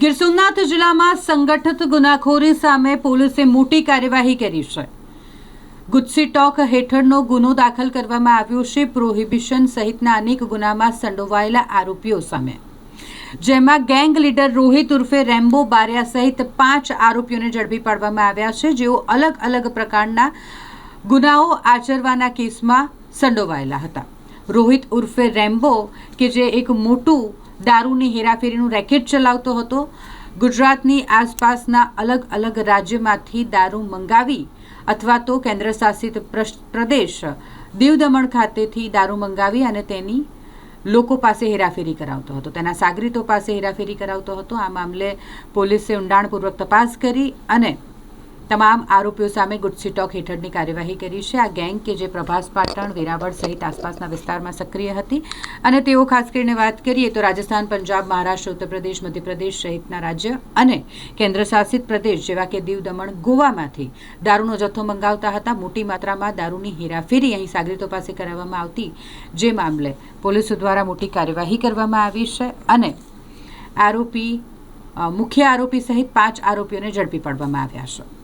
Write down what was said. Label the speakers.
Speaker 1: ગીર સોમનાથ જિલ્લામાં સંગઠિત ગુનાખોરી સામે પોલીસે મોટી કાર્યવાહી કરી છે। ગુજસી ટોક હેઠળનો ગુનો દાખલ કરવામાં આવ્યો છે પ્રોહિબિશન સહિતના અનેક ગુનામાં સંડોવાયેલા આરોપીઓ સામે, જેમાં ગેંગ લીડર રોહિત ઉર્ફે રેમ્બો બારિયા સહિત 5 આરોપીઓને ઝડપી પાડવામાં આવ્યા છે, જેઓ અલગ અલગ પ્રકારના ગુનાઓ આચરવાના કેસમાં સંડોવાયેલા હતા। રોહિત ઉર્ફે રેમ્બો કે જે એક મોટું દારૂની હેરાફેરીનું રેકેટ ચલાવતો હતો, ગુજરાતની આસપાસના અલગ અલગ રાજ્યમાંથી દારૂ મંગાવી અથવા તો કેન્દ્ર શાસિત પ્રદેશ દીવ દમણ ખાતેથી દારૂ મંગાવી અને તેની લોકો પાસે હેરાફેરી કરાવતો હતો, તેના સાગરીતો પાસે હેરાફેરી કરાવતો હતો। આ મામલે પોલીસે ઊંડાણપૂર્વક તપાસ કરી અને તમામ આરોપીઓ સામે ગુજસી ટોક હેઠળની કાર્યવાહી કરી છે। આ ગેંગ કે જે પ્રભાસ પાટણ, વેરાવળ સહિત આસપાસના વિસ્તારમાં સક્રિય હતી અને તેઓ ખાસ કરીને વાત કરીએ તો રાજસ્થાન, પંજાબ, મહારાષ્ટ્ર, ઉત્તર પ્રદેશ, મધ્યપ્રદેશ સહિતના રાજ્ય અને કેન્દ્ર શાસિત પ્રદેશ જેવા કે દીવ દમણ, ગોવામાંથી દારૂનો જથ્થો મંગાવતા હતા। મોટી માત્રામાં દારૂની હેરાફેરી અહીં સાગરીતો પાસે કરાવવામાં આવતી, જે મામલે પોલીસ દ્વારા મોટી કાર્યવાહી કરવામાં આવી છે અને મુખ્ય આરોપી સહિત 5 આરોપીઓને ઝડપી પાડવામાં આવ્યા છે।